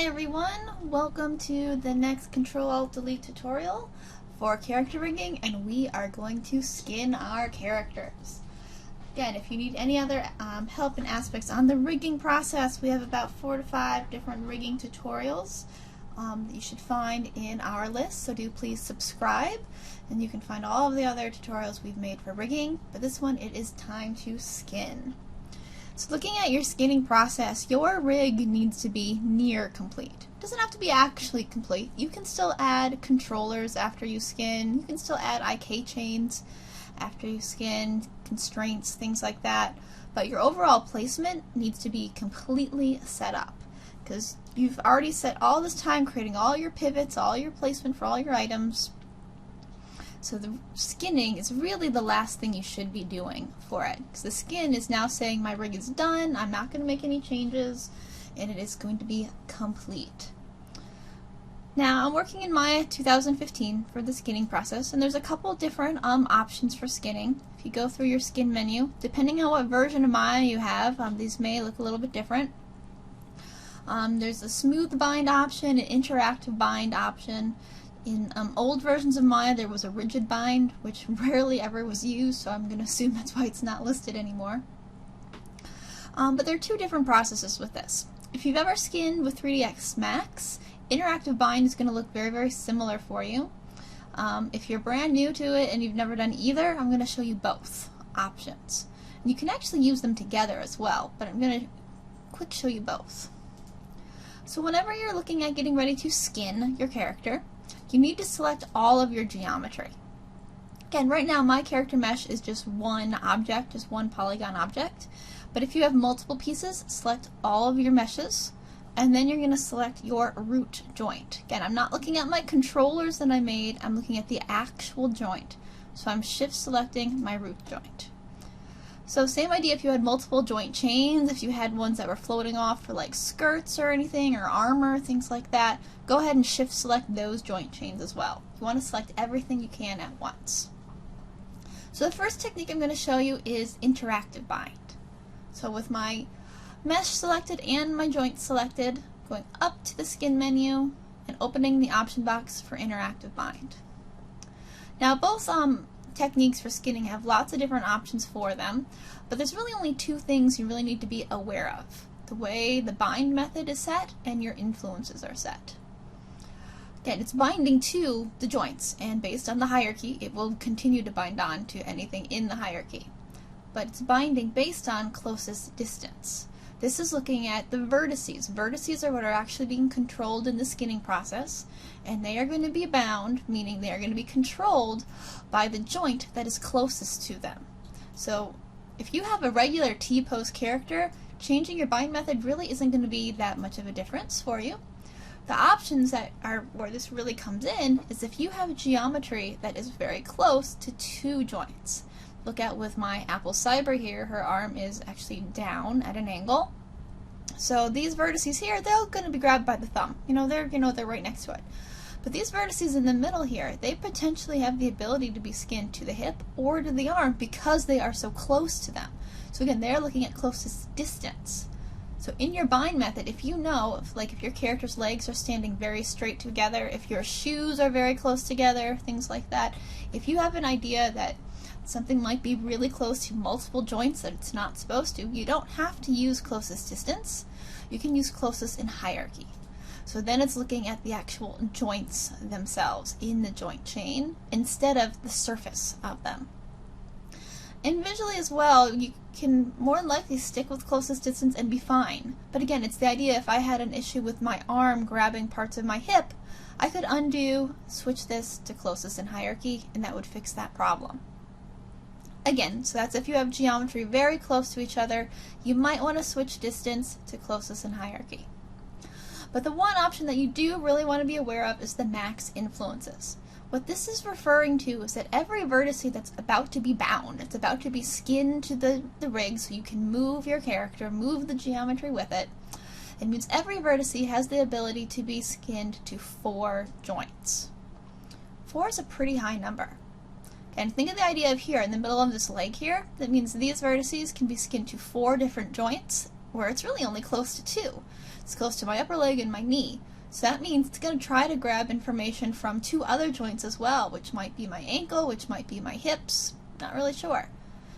Hi everyone, welcome to the next Control-Alt-Delete tutorial for character rigging, and we are going to skin our characters. Again, if you need any other help and aspects on the rigging process, we have about 4 to 5 different rigging tutorials that you should find in our list, so do please subscribe and you can find all of the other tutorials we've made for rigging, but this one it is time to skin. So looking at your skinning process, your rig needs to be near complete. It doesn't have to be actually complete. You can still add controllers after you skin. You can still add IK chains after you skin, constraints, things like that. But your overall placement needs to be completely set up because you've already set all this time creating all your pivots, all your placement for all your items. So the skinning is really the last thing you should be doing for it, because the skin is now saying my rig is done, I'm not going to make any changes, and it is going to be complete. Now I'm working in Maya 2015 for the skinning process, and there's a couple different options for skinning. If you go through your skin menu, depending on what version of Maya you have, these may look a little bit different. There's a smooth bind option, an interactive bind option. In old versions of Maya there was a rigid bind, which rarely ever was used, so I'm going to assume that's why it's not listed anymore. But there are two different processes with this. If you've ever skinned with 3ds Max, interactive bind is going to look very, very similar for you. If you're brand new to it and you've never done either, I'm going to show you both options. And you can actually use them together as well, but I'm going to quick show you both. So whenever you're looking at getting ready to skin your character, you need to select all of your geometry. Again, right now my character mesh is just one object, just one polygon object, but if you have multiple pieces, select all of your meshes, and then you're going to select your root joint. Again, I'm not looking at my controllers that I made, I'm looking at the actual joint. So I'm shift selecting my root joint. So same idea if you had multiple joint chains, if you had ones that were floating off for like skirts or anything, or armor, things like that, go ahead and shift select those joint chains as well. You want to select everything you can at once. So the first technique I'm going to show you is interactive bind. So with my mesh selected and my joint selected, going up to the skin menu and opening the option box for interactive bind. Now both techniques for skinning have lots of different options for them, but there's really only two things you really need to be aware of: the way the bind method is set and your influences are set. Again, it's binding to the joints, and based on the hierarchy it will continue to bind on to anything in the hierarchy, but it's binding based on closest distance. This is looking at the vertices. Vertices are what are actually being controlled in the skinning process, and they are going to be bound, meaning they are going to be controlled by the joint that is closest to them. So if you have a regular T-pose character, changing your bind method really isn't going to be that much of a difference for you. The options that are where this really comes in is if you have geometry that is very close to two joints. Look at with my Apple Cyber here, her arm is actually down at an angle. So these vertices here, they're going to be grabbed by the thumb. They're right next to it. But these vertices in the middle here, they potentially have the ability to be skinned to the hip or to the arm because they are so close to them. So again, they're looking at closest distance. So in your bind method, if you know, if your character's legs are standing very straight together, if your shoes are very close together, things like that, if you have an idea that something might be really close to multiple joints that it's not supposed to, you don't have to use closest distance. You can use closest in hierarchy. So then it's looking at the actual joints themselves in the joint chain instead of the surface of them. And visually as well, you can more than likely stick with closest distance and be fine. But again, it's the idea if I had an issue with my arm grabbing parts of my hip, I could undo, switch this to closest in hierarchy, and that would fix that problem. Again, so that's if you have geometry very close to each other, you might want to switch distance to closest in hierarchy. But the one option that you do really want to be aware of is the max influences. What this is referring to is that every vertex that's about to be bound, it's about to be skinned to the rig so you can move your character, move the geometry with it. It means every vertex has the ability to be skinned to 4 joints. 4 is a pretty high number. And think of the idea of here, in the middle of this leg here, that means these vertices can be skinned to 4 different joints where it's really only close to 2. It's close to my upper leg and my knee. So that means it's going to try to grab information from 2 other joints as well, which might be my ankle, which might be my hips, not really sure.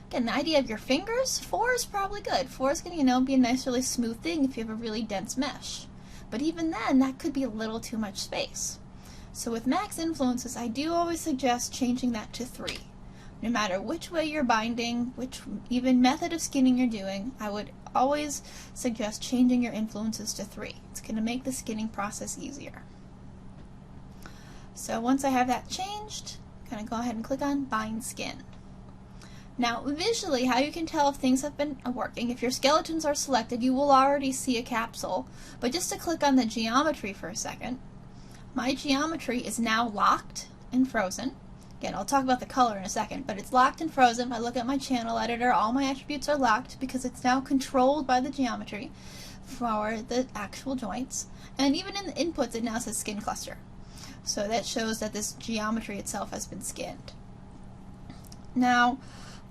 Again, the idea of your fingers, 4 is probably good. 4 is going to, be a nice, really smooth thing if you have a really dense mesh. But even then, that could be a little too much space. So with max influences, I do always suggest changing that to 3. No matter which way you're binding, which even method of skinning you're doing, I would always suggest changing your influences to 3. It's going to make the skinning process easier. So once I have that changed, I'm going to go ahead and click on Bind Skin. Now visually, how you can tell if things have been working, if your skeletons are selected, you will already see a capsule. But just to click on the geometry for a second, my geometry is now locked and frozen. Again, I'll talk about the color in a second, but it's locked and frozen. If I look at my channel editor, all my attributes are locked because it's now controlled by the geometry for the actual joints. And even in the inputs, it now says skin cluster. So that shows that this geometry itself has been skinned. Now,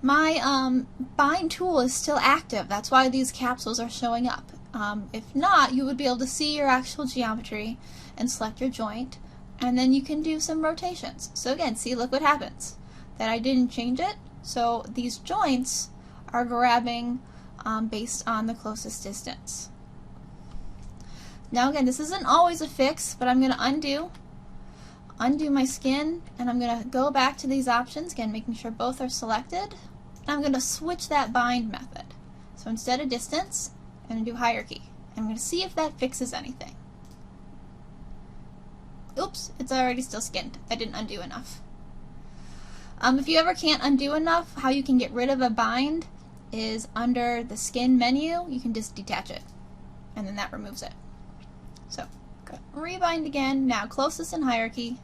my bind tool is still active. That's why these capsules are showing up. If not, you would be able to see your actual geometry and select your joint, and then you can do some rotations. So again, see, look what happens. That I didn't change it, so these joints are grabbing based on the closest distance. Now again, this isn't always a fix, but I'm going to undo my skin, and I'm going to go back to these options, again making sure both are selected. I'm going to switch that bind method. So instead of distance, I'm going to do hierarchy. I'm going to see if that fixes anything. Oops, it's already still skinned. I didn't undo enough. If you ever can't undo enough, how you can get rid of a bind is under the skin menu, you can just detach it, and then that removes it. So, rebind again, now closest in hierarchy.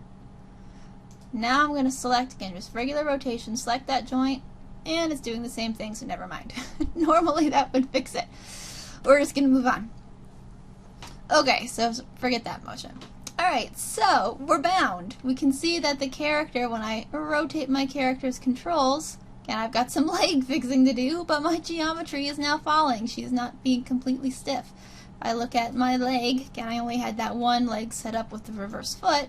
Now I'm going to select, again, just regular rotation, select that joint, and it's doing the same thing, so never mind. Normally that would fix it. We're just going to move on. Okay, so forget that motion. Alright, so we're bound. We can see that the character, when I rotate my character's controls, again, I've got some leg fixing to do, but my geometry is now falling. She's not being completely stiff. If I look at my leg, again, I only had that one leg set up with the reverse foot,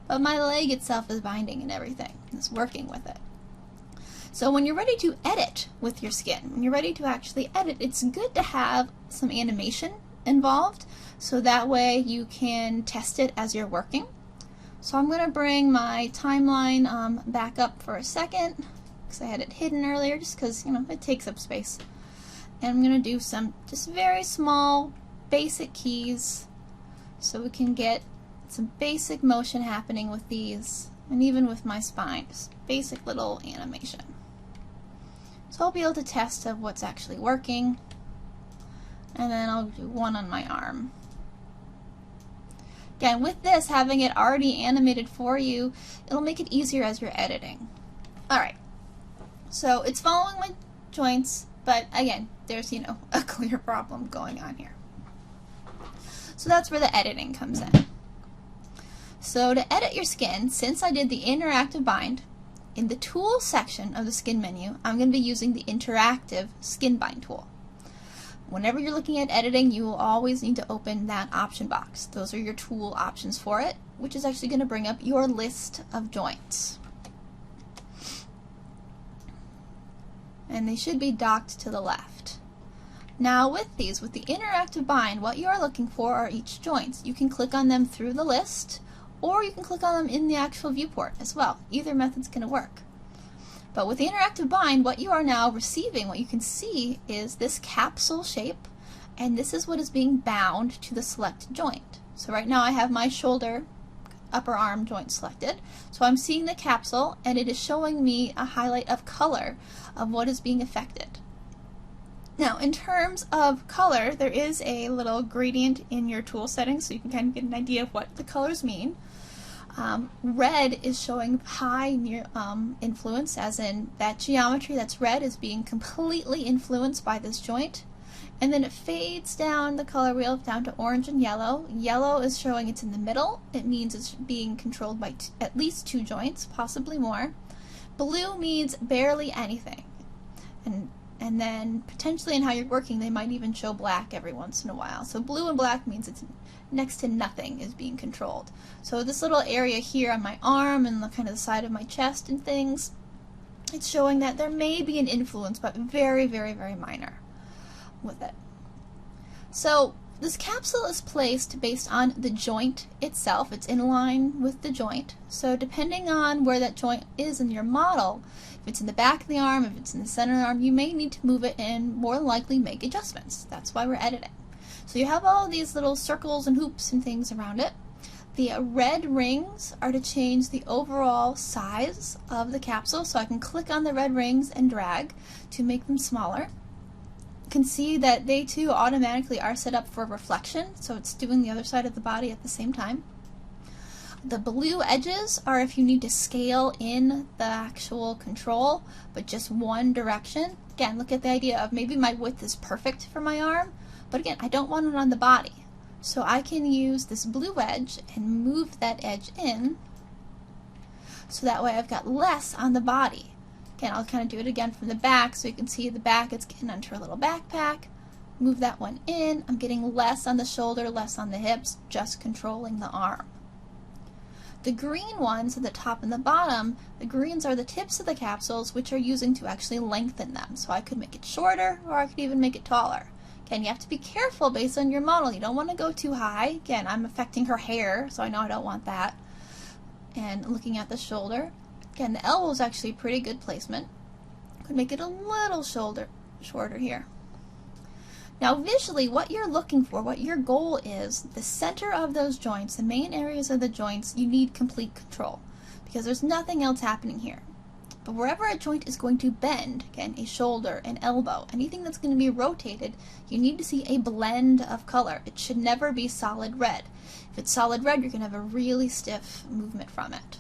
but my leg itself is binding and everything. It's working with it. So when you're ready to edit with your skin, when you're ready to actually edit, it's good to have some animation involved, so that way you can test it as you're working. So I'm going to bring my timeline back up for a second, because I had it hidden earlier, just because, it takes up space. And I'm going to do some just very small, basic keys, so we can get some basic motion happening with these, and even with my spine, just basic little animation. So I'll be able to test of what's actually working, and then I'll do one on my arm. Again, with this, having it already animated for you, it'll make it easier as you're editing. Alright, so it's following my joints, but again, there's, a clear problem going on here. So that's where the editing comes in. So to edit your skin, since I did the interactive bind, in the Tools section of the Skin menu, I'm going to be using the Interactive Skin Bind tool. Whenever you're looking at editing, you will always need to open that option box. Those are your tool options for it, which is actually going to bring up your list of joints. And they should be docked to the left. Now with these, with the interactive bind, what you are looking for are each joints. You can click on them through the list, or you can click on them in the actual viewport as well. Either method's going to work. But with the interactive bind, what you are now receiving, what you can see, is this capsule shape, and this is what is being bound to the selected joint. So right now I have my shoulder, upper arm joint selected, so I'm seeing the capsule, and it is showing me a highlight of color of what is being affected. Now, in terms of color, there is a little gradient in your tool settings, so you can kind of get an idea of what the colors mean. Red is showing high influence, as in that geometry that's red is being completely influenced by this joint. And then it fades down the color wheel down to orange and yellow. Yellow is showing it's in the middle. It means it's being controlled by at least 2 joints, possibly more. Blue means barely anything. And and then potentially in how you're working they might even show black every once in a while. So blue and black means it's next to nothing is being controlled. So this little area here on my arm and the kind of the side of my chest and things, it's showing that there may be an influence, but very, very, very minor with it. So this capsule is placed based on the joint itself. It's in line with the joint. So depending on where that joint is in your model, if it's in the back of the arm, if it's in the center of the arm, you may need to move it and more likely make adjustments. That's why we're editing. So you have all of these little circles and hoops and things around it. The red rings are to change the overall size of the capsule. So I can click on the red rings and drag to make them smaller. You can see that they too automatically are set up for reflection, so it's doing the other side of the body at the same time. The blue edges are if you need to scale in the actual control, but just one direction. Again, look at the idea of maybe my width is perfect for my arm, but again, I don't want it on the body. So I can use this blue edge and move that edge in, so that way I've got less on the body. Again, I'll kind of do it again from the back so you can see the back, it's getting onto a little backpack. Move that one in. I'm getting less on the shoulder, less on the hips, just controlling the arm. The green ones at the top and the bottom, the greens are the tips of the capsules, which are using to actually lengthen them. So I could make it shorter, or I could even make it taller. Again, you have to be careful based on your model. You don't want to go too high. Again, I'm affecting her hair, so I know I don't want that. And looking at the shoulder, again, the elbow is actually pretty good placement. Could make it a little shorter here. Now visually, what you're looking for, what your goal is, the center of those joints, the main areas of the joints, you need complete control because there's nothing else happening here. But wherever a joint is going to bend, again, a shoulder, an elbow, anything that's going to be rotated, you need to see a blend of color. It should never be solid red. If it's solid red, you're going to have a really stiff movement from it.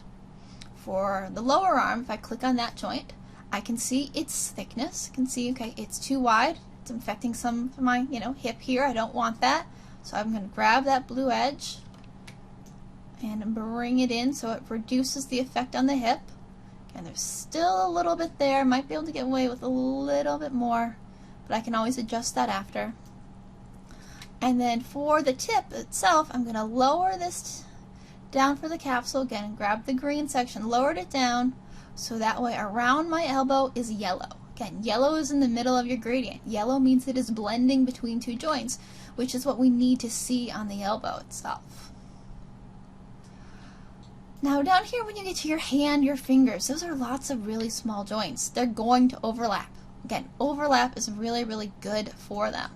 For the lower arm, if I click on that joint, I can see its thickness. I can see, okay, it's too wide. It's affecting some of my, hip here. I don't want that. So I'm going to grab that blue edge and bring it in so it reduces the effect on the hip. And there's still a little bit there. Might be able to get away with a little bit more, but I can always adjust that after. And then for the tip itself, I'm going to lower this down for the capsule again and grab the green section, lowered it down so that way around my elbow is yellow. Again, yellow is in the middle of your gradient. Yellow means it is blending between two joints, which is what we need to see on the elbow itself. Now down here when you get to your hand, your fingers, those are lots of really small joints. They're going to overlap. Again, overlap is really, really good for them.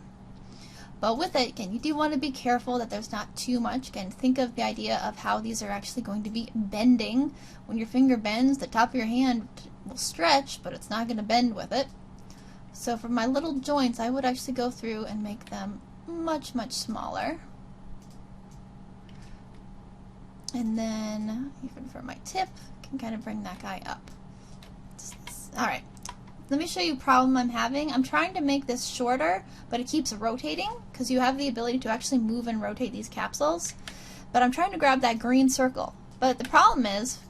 But with it, again, you do want to be careful that there's not too much. Again, think of the idea of how these are actually going to be bending. When your finger bends, the top of your hand will stretch, but it's not going to bend with it. So for my little joints, I would actually go through and make them much, much smaller. And then, even for my tip, I can kind of bring that guy up. Alright, let me show you a problem I'm having. I'm trying to make this shorter, but it keeps rotating, because you have the ability to actually move and rotate these capsules. But I'm trying to grab that green circle. But the problem is,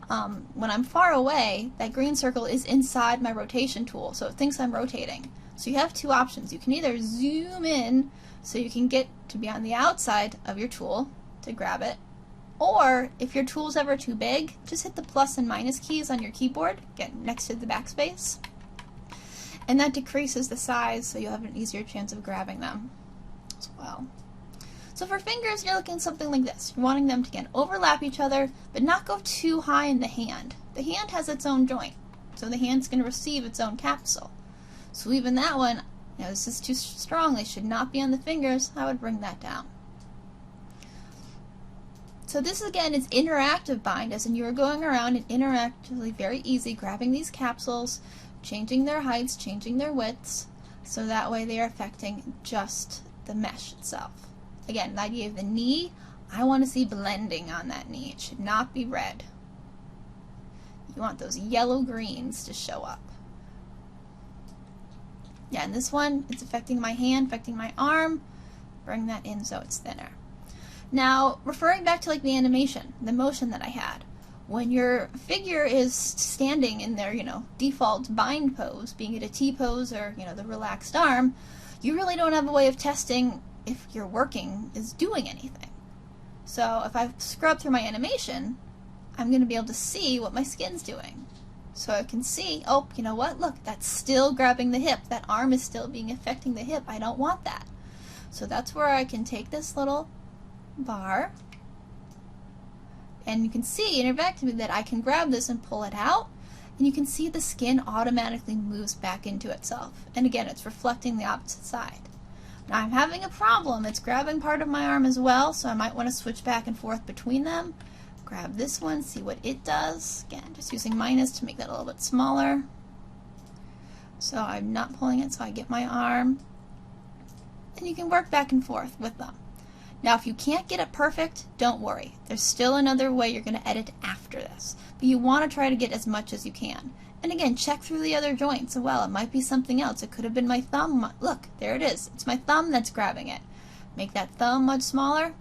when I'm far away, that green circle is inside my rotation tool, so it thinks I'm rotating. So you have two options. You can either zoom in so you can get to be on the outside of your tool to grab it, or if your tool's ever too big, just hit the plus and minus keys on your keyboard, get next to the backspace, and that decreases the size so you'll have an easier chance of grabbing them as well. So for fingers, you're looking at something like this. You're wanting them to, again, overlap each other, but not go too high in the hand. The hand has its own joint, so the hand's going to receive its own capsule. So even that one, this is too strong, they should not be on the fingers. I would bring that down. So this again is interactive bind, as in you are going around and interactively, very easy, grabbing these capsules, changing their heights, changing their widths, so that way they are affecting just the mesh itself. Again, the idea of the knee, I want to see blending on that knee. It should not be red. You want those yellow greens to show up. Yeah, and this one, it's affecting my hand, affecting my arm. Bring that in so it's thinner. Now, referring back to like the animation, the motion that I had, when your figure is standing in their, default bind pose, being it a T pose or, the relaxed arm, you really don't have a way of testing if your working is doing anything. So if I scrub through my animation, I'm going to be able to see what my skin's doing. So I can see, oh, you know what? Look, that's still grabbing the hip. That arm is still affecting the hip. I don't want that. So that's where I can take this little bar, and you can see interactively that I can grab this and pull it out, and you can see the skin automatically moves back into itself. And again, it's reflecting the opposite side. Now I'm having a problem. It's grabbing part of my arm as well, so I might want to switch back and forth between them. Grab this one, see what it does. Again, just using minus to make that a little bit smaller. So I'm not pulling it, so I get my arm. And you can work back and forth with them. Now if you can't get it perfect, don't worry. There's still another way you're going to edit after this. But you want to try to get as much as you can. And again, check through the other joints as well. It might be something else. It could have been my thumb. Look, there it is. It's my thumb that's grabbing it. Make that thumb much smaller.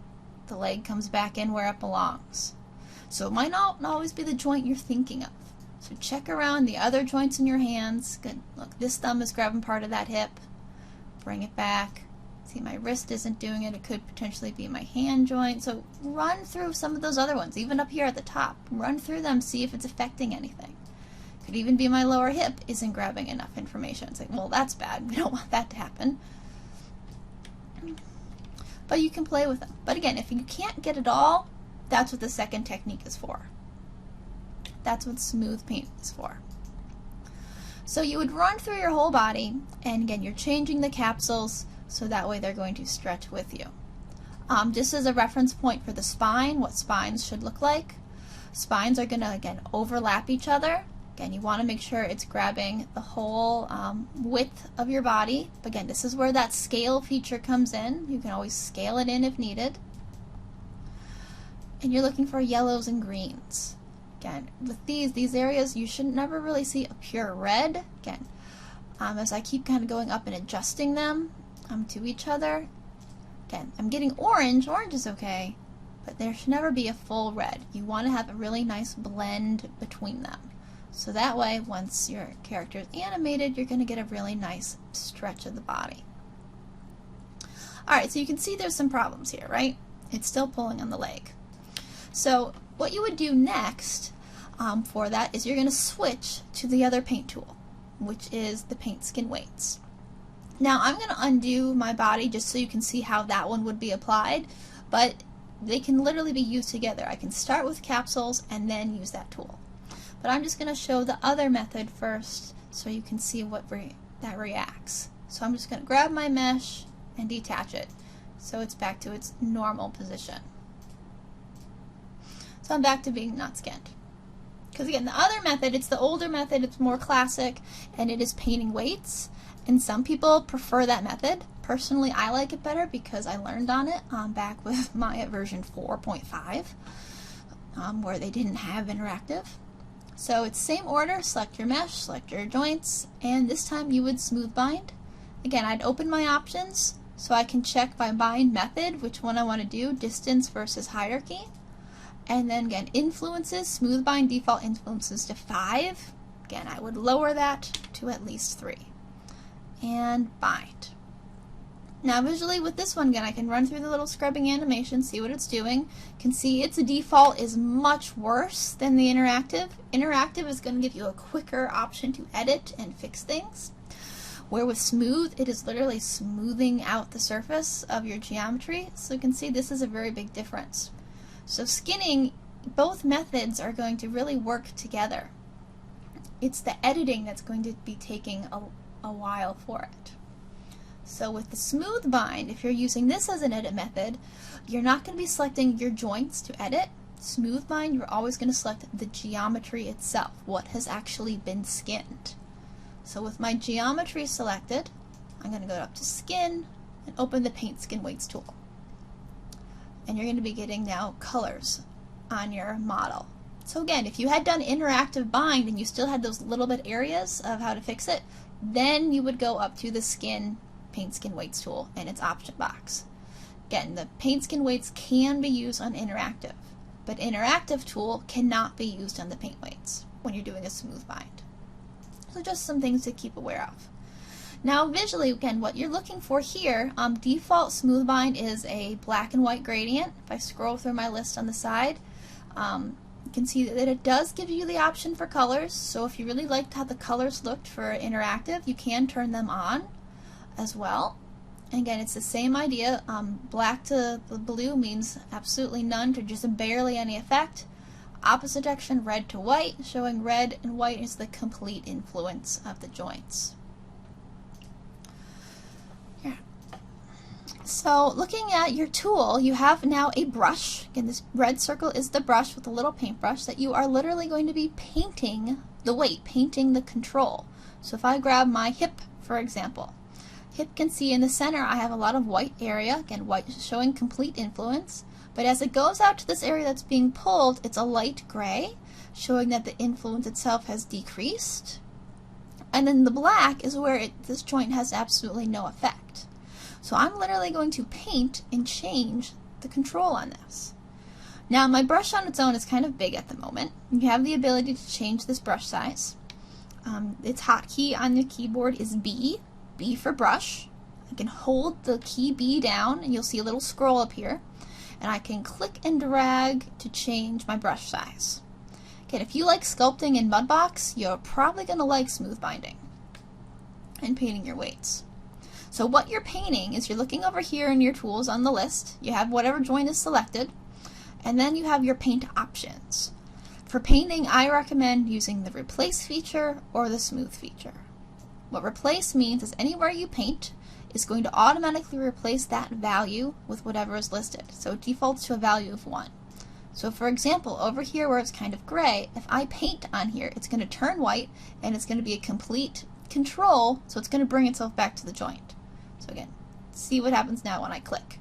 The leg comes back in where it belongs. So it might not always be the joint you're thinking of. So check around the other joints in your hands. Good. Look, this thumb is grabbing part of that hip. Bring it back. See, my wrist isn't doing it. It could potentially be my hand joint. So run through some of those other ones, even up here at the top. Run through them, see if it's affecting anything. Could even be my lower hip isn't grabbing enough information. It's like, well, that's bad. We don't want that to happen. But you can play with them. But again, if you can't get it all, that's what the second technique is for. That's what smooth paint is for. So you would run through your whole body, and again, you're changing the capsules so that way they're going to stretch with you. Just as a reference point for the spine, what spines should look like. Spines are going to, again, overlap each other. Again, you want to make sure it's grabbing the whole width of your body. Again, this is where that scale feature comes in. You can always scale it in if needed. And you're looking for yellows and greens. Again, with these areas, you should never really see a pure red. Again, as I keep kind of going up and adjusting them to each other. Again, I'm getting orange. Orange is okay, but there should never be a full red. You want to have a really nice blend between them. So that way, once your character is animated, you're going to get a really nice stretch of the body. Alright, so you can see there's some problems here, right? It's still pulling on the leg. So what you would do next for that is you're going to switch to the other paint tool, which is the paint skin weights. Now I'm going to undo my body just so you can see how that one would be applied, but they can literally be used together. I can start with capsules and then use that tool. But I'm just going to show the other method first so you can see what that reacts. So I'm just going to grab my mesh and detach it so it's back to its normal position. So I'm back to being not skinned. Because again, the other method, it's the older method, it's more classic, and it is painting weights. And some people prefer that method. Personally, I like it better because I learned on it back with my version 4.5, where they didn't have interactive. So it's same order, select your mesh, select your joints, and this time you would smooth bind. Again, I'd open my options so I can check my bind method, which one I want to do, distance versus hierarchy. And then again, influences, smooth bind default influences to 5. Again, I would lower that to at least 3. And bind. Now visually with this one, again, I can run through the little scrubbing animation, see what it's doing. You can see its default is much worse than the interactive. Interactive is going to give you a quicker option to edit and fix things. Where with smooth, it is literally smoothing out the surface of your geometry. So you can see this is a very big difference. So skinning, both methods are going to really work together. It's the editing that's going to be taking a while for it. So with the smooth bind, if you're using this as an edit method, you're not going to be selecting your joints to edit. Smooth bind, you're always going to select the geometry itself, what has actually been skinned. So with my geometry selected, I'm going to go up to skin and open the paint skin weights tool. And you're going to be getting now colors on your model. So again, if you had done interactive bind and you still had those little bit areas of how to fix it, then you would go up to the skin paint skin weights tool and its option box. Again, the paint skin weights can be used on interactive. but interactive tool cannot be used on the paint weights when you're doing a smooth bind. So just some things to keep aware of. Now visually, again, what you're looking for here, default smooth bind is a black and white gradient. If I scroll through my list on the side, you can see that it does give you the option for colors. So if you really liked how the colors looked for interactive, you can turn them on as well. And again, it's the same idea. Black to the blue means absolutely none to just barely any effect. Opposite direction, red to white, showing red and white is the complete influence of the joints. So looking at your tool, you have now a brush. Again, this red circle is the brush with a little paintbrush that you are literally going to be painting the weight, painting the control. So if I grab my hip, for example, hip can see in the center I have a lot of white area. Again, white is showing complete influence. But as it goes out to this area that's being pulled, it's a light gray, showing that the influence itself has decreased. And then the black is where this joint has absolutely no effect. So I'm literally going to paint and change the control on this. Now my brush on its own is kind of big at the moment. You have the ability to change this brush size. Its hotkey on the keyboard is B, B for brush. I can hold the key B down and you'll see a little scroll up here. And I can click and drag to change my brush size. Okay, if you like sculpting in Mudbox, you're probably going to like smooth binding and painting your weights. So what you're painting is you're looking over here in your tools on the list. You have whatever joint is selected, and then you have your paint options. For painting, I recommend using the replace feature or the smooth feature. What replace means is anywhere you paint is going to automatically replace that value with whatever is listed. So it defaults to a value of 1. So for example, over here where it's kind of gray, if I paint on here, it's going to turn white and it's going to be a complete control, so it's going to bring itself back to the joint. So again, see what happens now when I click.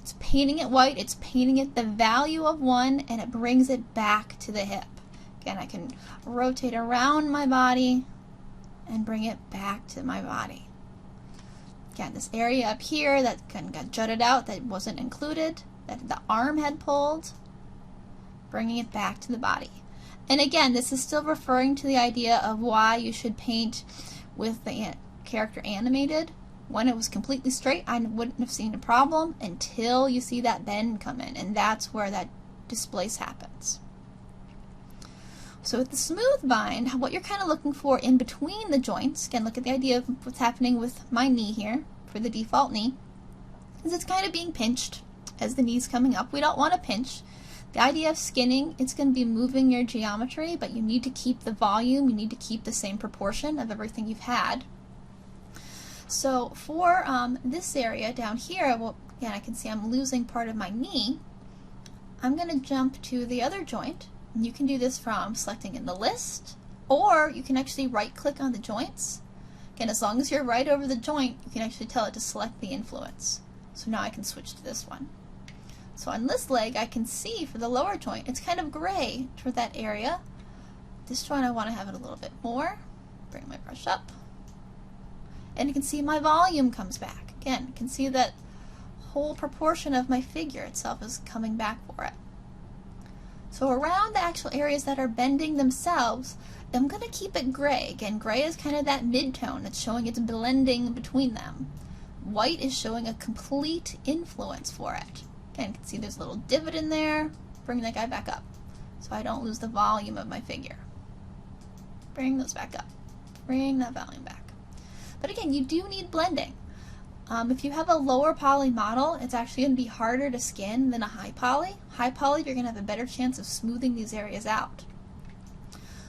It's painting it white, it's painting it the value of 1, and it brings it back to the hip. Again, I can rotate around my body and bring it back to my body. Again, this area up here that kind of got jutted out, that wasn't included, that the arm had pulled, bringing it back to the body. And again, this is still referring to the idea of why you should paint with the character animated. When it was completely straight, I wouldn't have seen a problem until you see that bend come in, and that's where that displace happens. So with the smooth bind, what you're kind of looking for in between the joints, again, look at the idea of what's happening with my knee here, for the default knee, is it's kind of being pinched as the knee's coming up. We don't want to pinch. The idea of skinning, it's going to be moving your geometry, but you need to keep the volume, you need to keep the same proportion of everything you've had. So for this area down here, well, again, I can see I'm losing part of my knee. I'm going to jump to the other joint. And you can do this from selecting in the list, or you can actually right-click on the joints. Again, as long as you're right over the joint, you can actually tell it to select the influence. So now I can switch to this one. So on this leg, I can see for the lower joint, it's kind of gray toward that area. This joint, I want to have it a little bit more. Bring my brush up. And you can see my volume comes back. Again, you can see that whole proportion of my figure itself is coming back for it. So around the actual areas that are bending themselves, I'm going to keep it gray. Again, gray is kind of that mid-tone. It's showing it's blending between them. White is showing a complete influence for it. Again, you can see there's a little divot in there. Bring that guy back up so I don't lose the volume of my figure. Bring those back up. Bring that volume back. But again, you do need blending. If you have a lower poly model, it's actually going to be harder to skin than a high poly. High poly, you're going to have a better chance of smoothing these areas out.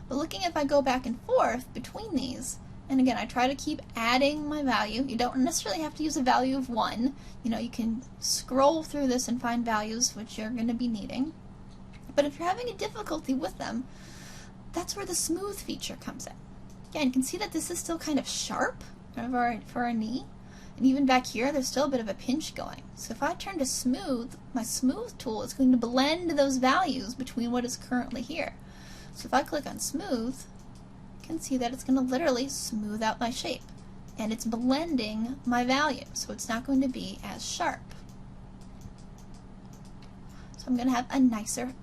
But looking if I go back and forth between these, and again, I try to keep adding my value. You don't necessarily have to use a value of 1. You know, you can scroll through this and find values which you're going to be needing. But if you're having a difficulty with them, that's where the smooth feature comes in. Again, you can see that this is still kind of sharp for a knee. And even back here, there's still a bit of a pinch going. So if I turn to smooth, my smooth tool is going to blend those values between what is currently here. So if I click on smooth, you can see that it's going to literally smooth out my shape. And it's blending my value, so it's not going to be as sharp. So I'm going to have a nicer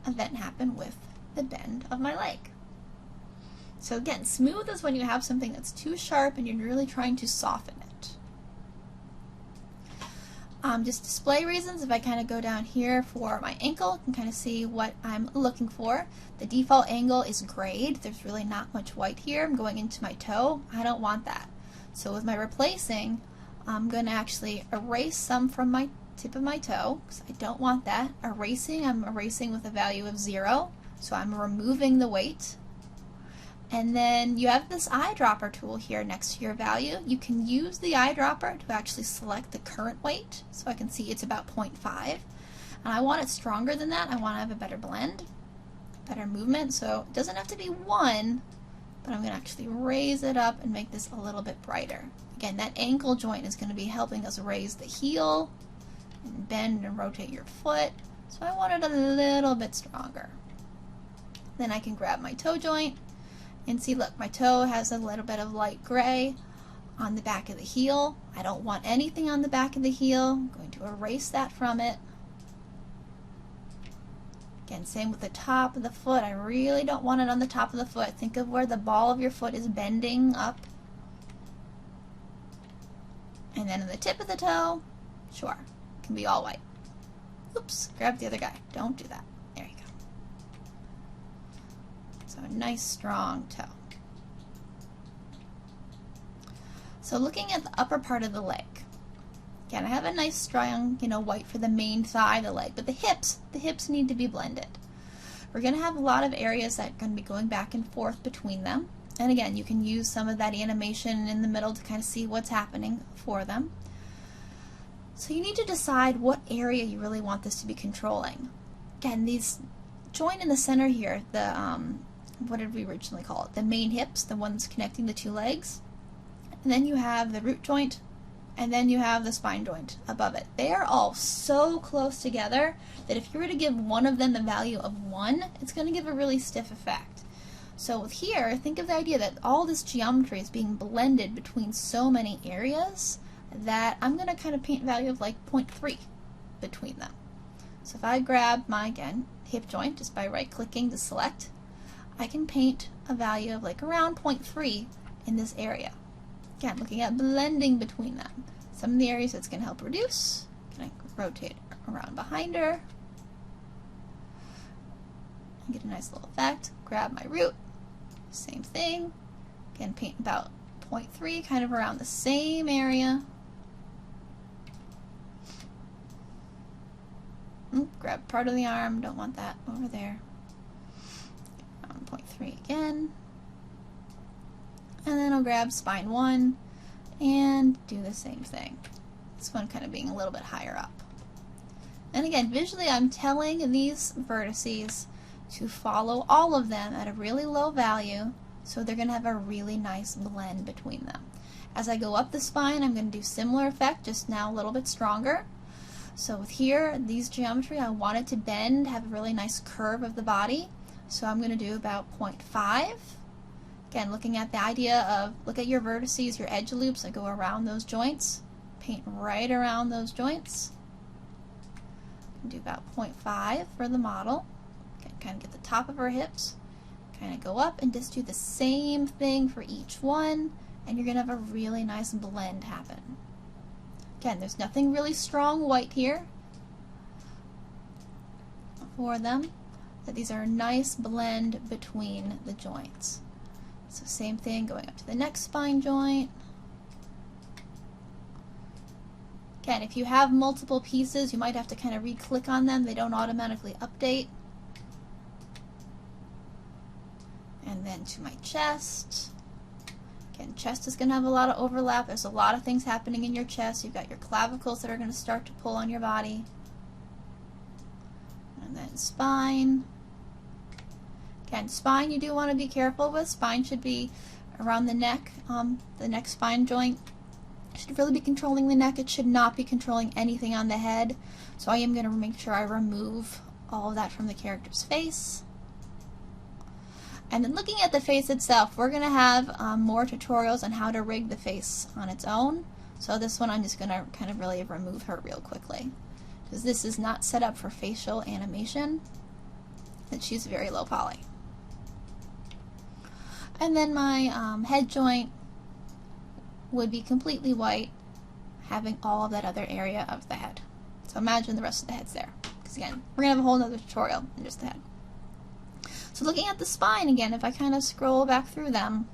event happen with the bend of my leg. So again, smooth is when you have something that's too sharp and you're really trying to soften it. Just display reasons, if I kind of go down here for my ankle, you can kind of see what I'm looking for. The default angle is grayed. There's really not much white here. I'm going into my toe. I don't want that. So with my replacing, I'm going to actually erase some from my tip of my toe, because I don't want that. Erasing, I'm erasing with a value of 0, so I'm removing the weight. And then you have this eyedropper tool here next to your value. You can use the eyedropper to actually select the current weight, so I can see it's about 0.5. And I want it stronger than that. I want to have a better blend, better movement, so it doesn't have to be 1, but I'm going to actually raise it up and make this a little bit brighter. Again, that ankle joint is going to be helping us raise the heel and bend and rotate your foot, so I want it a little bit stronger. Then I can grab my toe joint and see, look, my toe has a little bit of light gray on the back of the heel. I don't want anything on the back of the heel. I'm going to erase that from it. Again, same with the top of the foot. I really don't want it on the top of the foot. Think of where the ball of your foot is bending up. And then on the tip of the toe, sure, it can be all white. Oops, grab the other guy. Don't do that. There you go. So a nice strong toe. So looking at the upper part of the leg, again, I have a nice strong, white for the main thigh of the leg, but the hips need to be blended. We're going to have a lot of areas that are going to be going back and forth between them. And again, you can use some of that animation in the middle to kind of see what's happening for them. So you need to decide what area you really want this to be controlling. Again, these joint in the center here, the what did we originally call it? The main hips, the ones connecting the two legs. And then you have the root joint, and then you have the spine joint above it. They are all so close together that if you were to give one of them a value of 1, it's going to give a really stiff effect. So with here, think of the idea that all this geometry is being blended between so many areas that I'm going to kind of paint a value of like 0.3 between them. So if I grab my, again, hip joint just by right-clicking to select, I can paint a value of like around 0.3 in this area. Again, looking at blending between them. Some of the areas that's going to help reduce. Can I rotate around behind her and get a nice little effect. Grab my root. Same thing. Again, paint about 0.3, kind of around the same area. Grab part of the arm. Don't want that over there. 0.3 again. And then I'll grab spine 1 and do the same thing. This one kind of being a little bit higher up. And again, visually I'm telling these vertices to follow all of them at a really low value, so they're going to have a really nice blend between them. As I go up the spine, I'm going to do similar effect, just now a little bit stronger. So with here, these geometry, I want it to bend, have a really nice curve of the body. So I'm going to do about 0.5. Again, looking at the idea of, look at your vertices, your edge loops that go around those joints. Paint right around those joints. Do about 0.5 for the model. Kind of get the top of her hips. Kind of go up and just do the same thing for each one, and you're going to have a really nice blend happen. Again, there's nothing really strong white here for them. That these are a nice blend between the joints. So same thing, going up to the next spine joint. Again, if you have multiple pieces, you might have to kind of re-click on them. They don't automatically update. And then to my chest. Again, chest is going to have a lot of overlap. There's a lot of things happening in your chest. You've got your clavicles that are going to start to pull on your body. And then spine. Again, spine you do want to be careful with. Spine should be around the neck. The neck spine joint should really be controlling the neck. It should not be controlling anything on the head. So I am going to make sure I remove all of that from the character's face. And then looking at the face itself, we're going to have more tutorials on how to rig the face on its own. So this one I'm just going to kind of really remove her real quickly, because this is not set up for facial animation. that she's very low poly. And then my head joint would be completely white, having all of that other area of the head. So imagine the rest of the head's there. Because again, we're going to have a whole other tutorial in just the head. So looking at the spine again, if I kind of scroll back through them,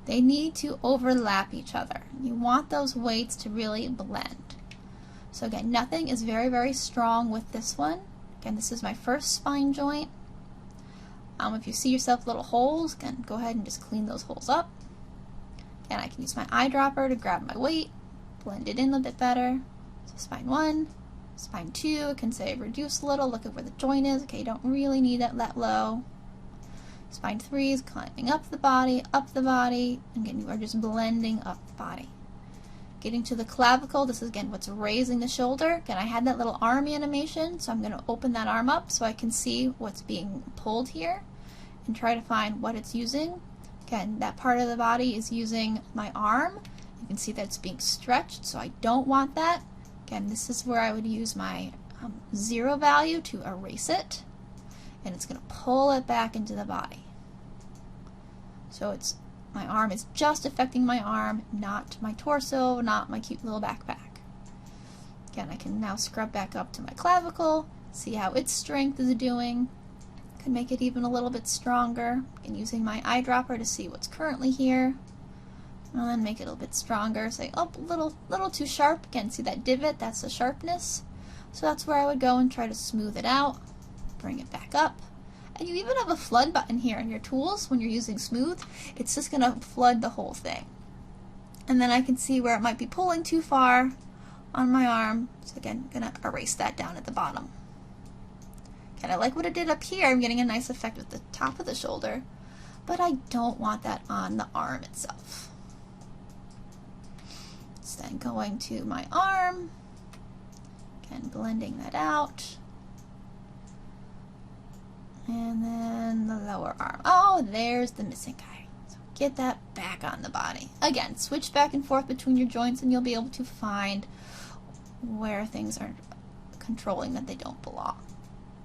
they need to overlap each other. You want those weights to really blend. So again, nothing is very, very strong with this one. Again, this is my first spine joint. If you see yourself little holes, again, go ahead and just clean those holes up. Again, I can use my eyedropper to grab my weight, blend it in a bit better. So spine 1, spine 2, I can say reduce a little, look at where the joint is. Okay, you don't really need that low. Spine 3 is climbing up the body, and again, you are just blending up the body. Getting to the clavicle, this is again what's raising the shoulder. Again, I had that little arm animation, so I'm going to open that arm up so I can see what's being pulled here and try to find what it's using. Again, that part of the body is using my arm. You can see that it's being stretched, so I don't want that. Again, this is where I would use my 0 value to erase it, and it's going to pull it back into the body. So it's my arm is just affecting my arm, not my torso, not my cute little backpack. Again, I can now scrub back up to my clavicle, see how its strength is doing. Can make it even a little bit stronger. And using my eyedropper to see what's currently here. And then make it a little bit stronger. Say, oh, a little too sharp. Again, see that divot? That's the sharpness. So that's where I would go and try to smooth it out. Bring it back up. And you even have a flood button here in your tools when you're using smooth. It's just going to flood the whole thing. And then I can see where it might be pulling too far on my arm. So again, I'm going to erase that down at the bottom. And I like what it did up here. I'm getting a nice effect with the top of the shoulder. But I don't want that on the arm itself. So then going to my arm. Again, blending that out. And then the lower arm. Oh, there's the missing guy. So get that back on the body. Again, switch back and forth between your joints and you'll be able to find where things are controlling that they don't belong.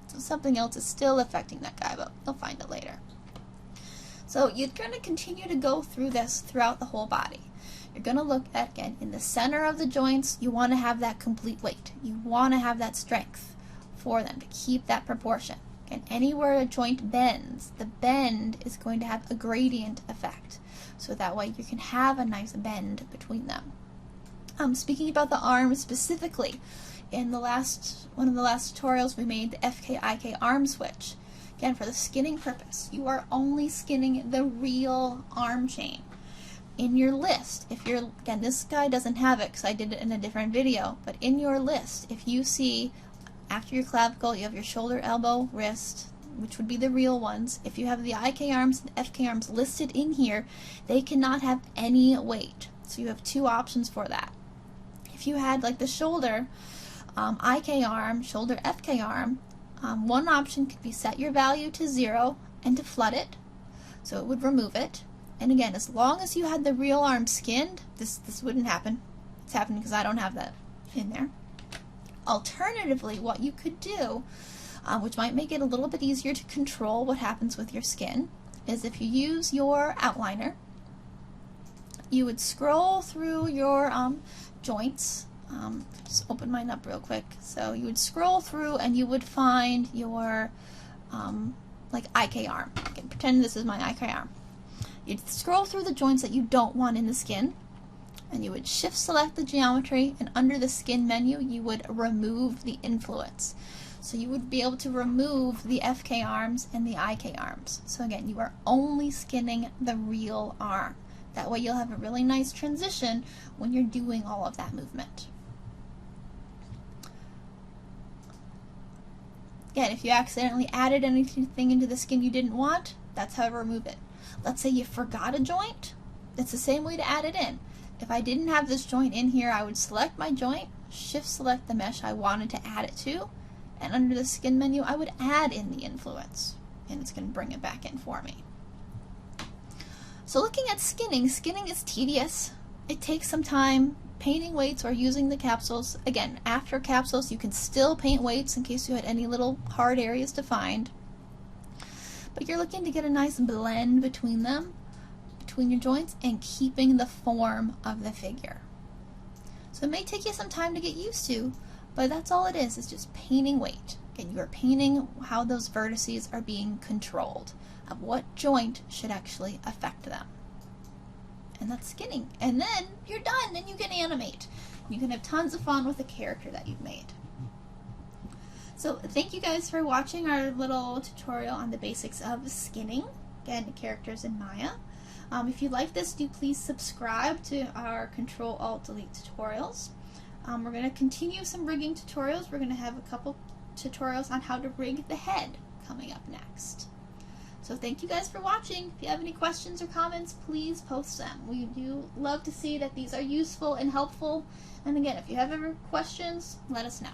So something else is still affecting that guy, but you'll find it later. So you're going to continue to go through this throughout the whole body. You're going to look at, again, in the center of the joints, you want to have that complete weight. You want to have that strength for them to keep that proportion. And anywhere a joint bends, the bend is going to have a gradient effect. So that way you can have a nice bend between them. Speaking about the arm specifically, in one of the last tutorials we made the FK-IK arm switch. Again, for the skinning purpose, you are only skinning the real arm chain. In your list, again, this guy doesn't have it because I did it in a different video, but in your list, if you see after your clavicle, you have your shoulder, elbow, wrist, which would be the real ones. If you have the IK arms and FK arms listed in here, they cannot have any weight. So you have two options for that. If you had like the shoulder, IK arm, shoulder, FK arm, one option could be set your value to 0 and to flood it, so it would remove it. And again, as long as you had the real arm skinned, this wouldn't happen. It's happening because I don't have that in there. Alternatively, what you could do, which might make it a little bit easier to control what happens with your skin, is if you use your outliner, you would scroll through your joints. Just open mine up real quick. So you would scroll through and you would find your like IK arm. Okay, pretend this is my IK arm. You'd scroll through the joints that you don't want in the skin, and you would shift select the geometry, and under the skin menu you would remove the influence. So you would be able to remove the FK arms and the IK arms. So again, you are only skinning the real arm. That way you'll have a really nice transition when you're doing all of that movement. Again, if you accidentally added anything into the skin you didn't want, that's how to remove it. Let's say you forgot a joint, it's the same way to add it in. If I didn't have this joint in here, I would select my joint, shift select the mesh I wanted to add it to, and under the skin menu I would add in the influence, and it's going to bring it back in for me. So looking at skinning is tedious. It takes some time painting weights or using the capsules. Again, after capsules you can still paint weights in case you had any little hard areas to find. But you're looking to get a nice blend between them, between your joints, and keeping the form of the figure. So it may take you some time to get used to, but that's all it is. It's just painting weight. Again, you are painting how those vertices are being controlled, of what joint should actually affect them. And that's skinning. And then you're done, and you can animate. You can have tons of fun with the character that you've made. So thank you guys for watching our little tutorial on the basics of skinning, again, characters in Maya. If you like this, do please subscribe to our Control-Alt-Delete tutorials. We're going to continue some rigging tutorials. We're going to have a couple tutorials on how to rig the head coming up next. So thank you guys for watching. If you have any questions or comments, please post them. We do love to see that these are useful and helpful. And again, if you have ever questions, let us know.